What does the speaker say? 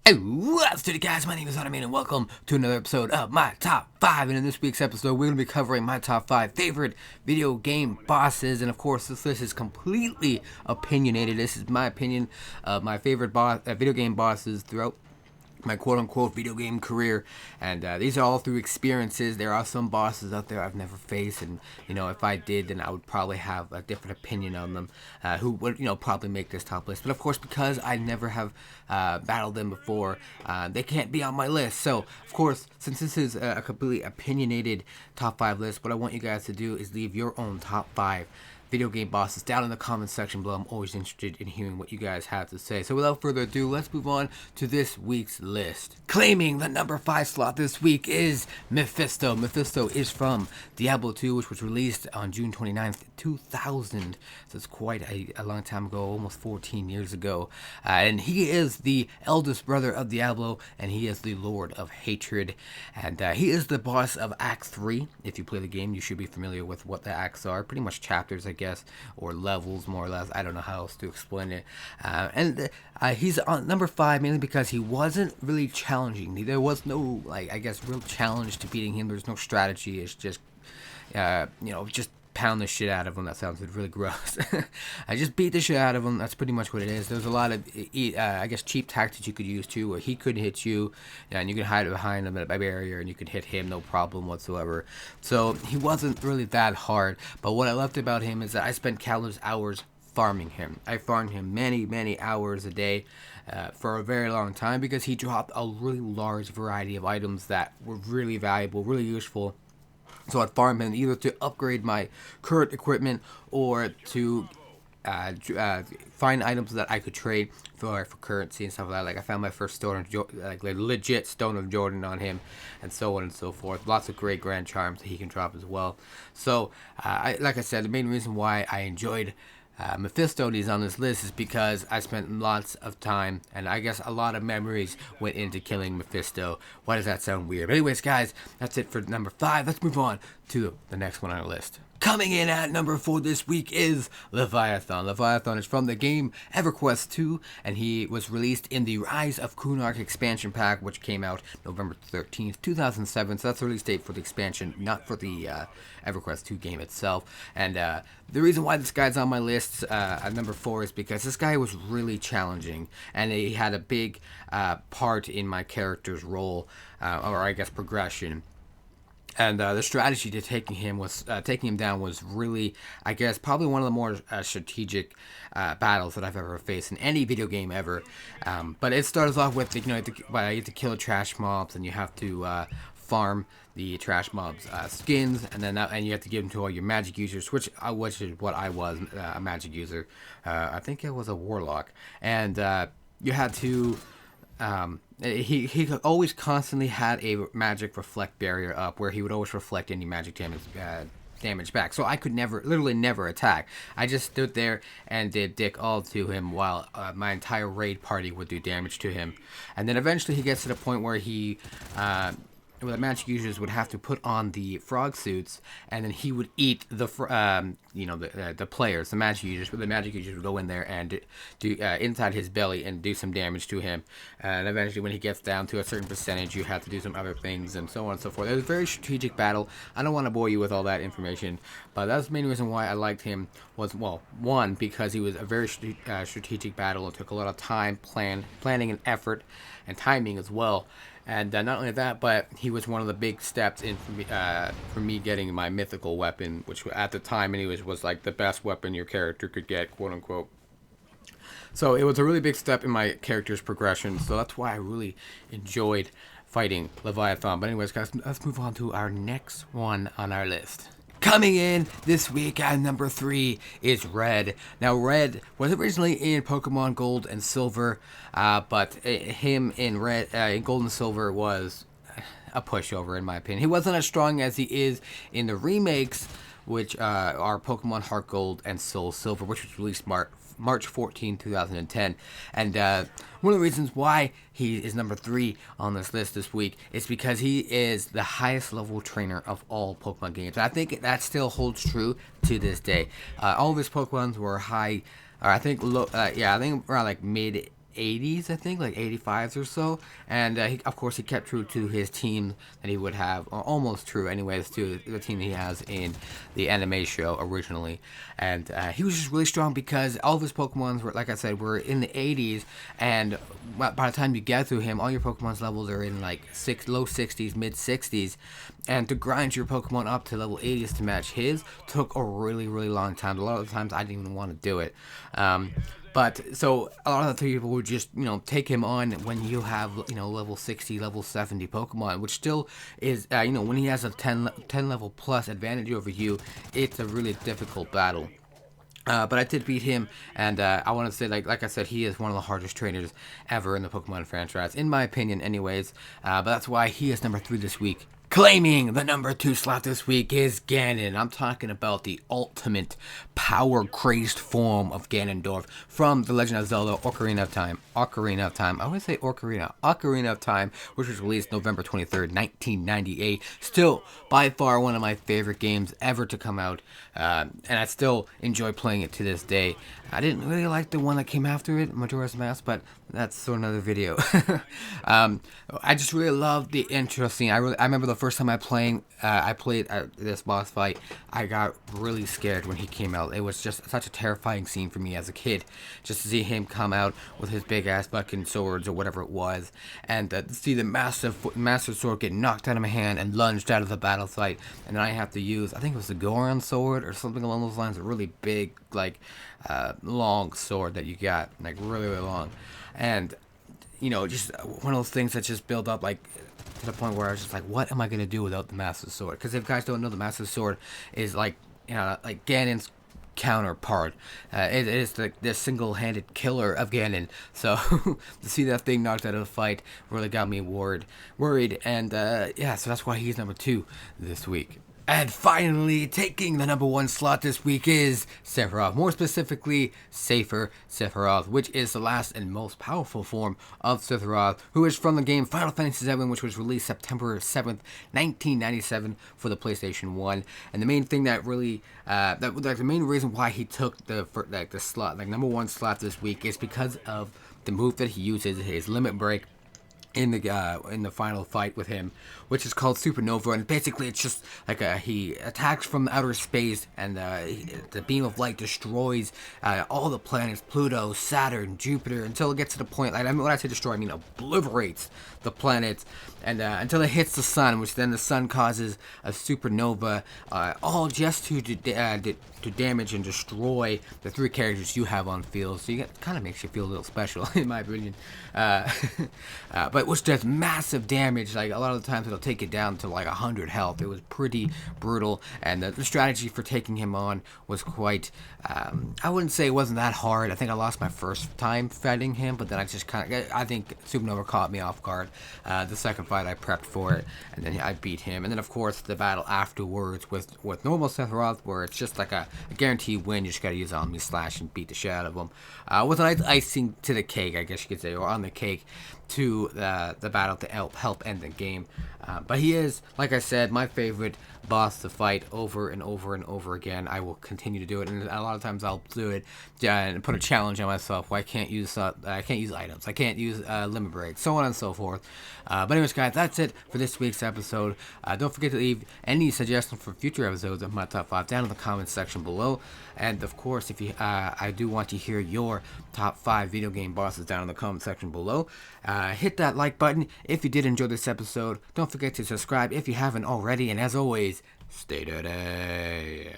Hey, what's good, guys? My name is Arnimane, and welcome to another episode of my top 5. And in this week's episode, we're going to be covering my top 5 favorite video game bosses. And of course, this list is completely opinionated. This is my opinion of my favorite video game bosses throughout my quote-unquote video game career, and these are all through experiences. There are some bosses out there I've never faced, and if I did, then I would probably have a different opinion on them, who would probably make this top list. But of course, because I never have battled them before, they can't be on my list. So of course, since this is a completely opinionated top 5 list, what I want you guys to do is leave your own top 5 video game bosses down in the comment section below. I'm always interested in hearing what you guys have to say. So without further ado, let's move on to this week's list. Claiming the number 5 slot this week is Mephisto. Mephisto is from Diablo 2, which was released on June 29th, 2000. So it's quite a long time ago, almost 14 years ago. And he is the eldest brother of Diablo, and he is the Lord of Hatred. And he is the boss of Act 3. If you play the game, you should be familiar with what the acts are. Pretty much chapters, I guess, or levels, more or less. I don't know how else to explain it. And he's on number 5 mainly because he wasn't really challenging. There was no, real challenge to beating him. There's no strategy. It's just, just pound the shit out of him. That sounds really gross. I just beat the shit out of him. That's pretty much what it is. There's a lot of, cheap tactics you could use too, where he could hit you, and you could hide behind him at a barrier, and you could hit him no problem whatsoever. So he wasn't really that hard. But what I loved about him is that I spent countless hours farming him. I farmed him many hours a day for a very long time, because he dropped a really large variety of items that were really valuable, really useful. So I'd farm him either to upgrade my current equipment or to find items that I could trade for currency and stuff like that. Like I found my first legit Stone of Jordan on him, and so on and so forth. Lots of great grand charms that he can drop as well. So like I said, the main reason why I enjoyed Mephisto is on this list is because I spent lots of time, and I guess a lot of memories went into killing Mephisto. Why does that sound weird? But anyways, guys, that's it for number 5. Let's move on to the next one on our list. Coming in at number 4 this week is Leviathan. Leviathan is from the game EverQuest 2, and he was released in the Rise of Kunark expansion pack, which came out November 13th, 2007. So that's the release date for the expansion, not for the EverQuest 2 game itself. And the reason why this guy's on my list at number 4 is because this guy was really challenging, and he had a big part in my character's role, or I guess progression. And the strategy to taking him down was really, I guess, probably one of the more strategic battles that I've ever faced in any video game ever. But it starts off with, you have to kill trash mobs, and you have to farm the trash mobs' skins, and then and you have to give them to all your magic users, which is what I was, a magic user. I think it was a warlock, and you had to. He always constantly had a magic reflect barrier up, where he would always reflect any magic damage back. So I could literally never attack. I just stood there and did dick all to him, while my entire raid party would do damage to him. And then eventually he gets to the point where the magic users would have to put on the frog suits, and then he would eat the players, the magic users. But the magic users would go in there and do inside his belly and do some damage to him. And eventually, when he gets down to a certain percentage, you have to do some other things, and so on and so forth. It was a very strategic battle. I don't want to bore you with all that information, but that's the main reason why I liked him. Was, well, one, because he was a very strategic battle. It took a lot of time, planning, and effort, and timing as well. And not only that, but he was one of the big steps in for me getting my mythical weapon, which at the time anyways was like the best weapon your character could get, quote unquote. So it was a really big step in my character's progression. So that's why I really enjoyed fighting Leviathan. But anyways, guys, let's move on to our next one on our list. Coming in this week at number 3 is Red. Now, Red was originally in Pokemon Gold and Silver, but him in Gold and Silver was a pushover, in my opinion. He wasn't as strong as he is in the remakes, which are Pokemon Heart Gold and Soul Silver, which was released March 14, 2010. And one of the reasons why he is number 3 on this list this week is because he is the highest level trainer of all Pokemon games. I think that still holds true to this day. All of his Pokemons were high, or I think around like mid 80s, I think, like 85s or so. And of course, he kept true to his team that he would have, or almost true, anyways, to the team he has in the anime show originally. And he was just really strong because all of his Pokemons were, like I said, were in the 80s. And by the time you get through him, all your Pokemon's levels are in like low 60s, mid 60s. And to grind your Pokemon up to level 80s to match his took a really, really long time. A lot of the times I didn't even want to do it. But so a lot of the people would just, take him on when you have, level 60, level 70 Pokemon, which still is, when he has a 10 level plus advantage over you, it's a really difficult battle. But I did beat him, and I want to say, like I said, he is one of the hardest trainers ever in the Pokemon franchise, in my opinion, anyways. But that's why he is number 3 this week. Claiming the number 2 slot this week is Ganon. I'm talking about the ultimate power-crazed form of Ganondorf from The Legend of Zelda Ocarina of Time. I always say Ocarina of Time, which was released November 23rd, 1998. Still, by far, one of my favorite games ever to come out. And I still enjoy playing it to this day. I didn't really like the one that came after it, Majora's Mask, but that's sort of another video. I just really love the intro scene. I remember the first time I played this boss fight, I got really scared when he came out. It was just such a terrifying scene for me as a kid, just to see him come out with his big ass fucking swords or whatever it was, and see the massive sword get knocked out of my hand and lunged out of the battle fight, and then I have to use, I think it was the Goron sword or something along those lines, a really big, long sword that you got, like really, really long. And, just one of those things that just build up, to the point where I was just like, what am I going to do without the Master Sword? Because if you guys don't know, the Master Sword is like Ganon's counterpart. It is the single-handed killer of Ganon. So, to see that thing knocked out of the fight really got me worried. And, so that's why he's number 2 this week. And finally, taking the number 1 slot this week is Sephiroth. More specifically, Safer Sephiroth, which is the last and most powerful form of Sephiroth, who is from the game Final Fantasy VII, which was released September 7th, 1997 for the PlayStation 1. And the main thing that really, the main reason why he took the slot, number 1 slot this week, is because of the move that he uses, his Limit Break, in the final fight with him, which is called Supernova, and basically it's just like he attacks from outer space, and the beam of light destroys all the planets, Pluto, Saturn, Jupiter, until it gets to the point, when I say destroy, I mean obliterates the planets, and until it hits the sun, which then the sun causes a supernova, all just to damage and destroy the 3 characters you have on field. So it kind of makes you feel a little special, in my opinion. But which does massive damage. Like a lot of the times it'll take it down to 100 health. It was pretty brutal, and the strategy for taking him on was quite, I wouldn't say it wasn't that hard. I think I lost my first time fighting him, but then I think Supernova caught me off guard. The second fight I prepped for it, and then I beat him. And then of course the battle afterwards with normal Sephiroth, where it's just like a guaranteed win. You just gotta use Omni Slash and beat the shit out of him. With an icing to the cake, I guess you could say, or on the cake to the battle to help end the game. But he is, like I said, my favorite boss to fight over and over and over again. I will continue to do it, and a lot of times I'll do it and put a challenge on myself where I can't use items, I can't use limit breaks, so on and so forth. But anyways, guys, that's it for this week's episode. Don't forget to leave any suggestions for future episodes of my top 5 down in the comments section below. And of course, if you, I do want to hear your top 5 video game bosses down in the comment section below. Hit that like button if you did enjoy this episode. Don't forget to subscribe if you haven't already. And as always, stay dirty.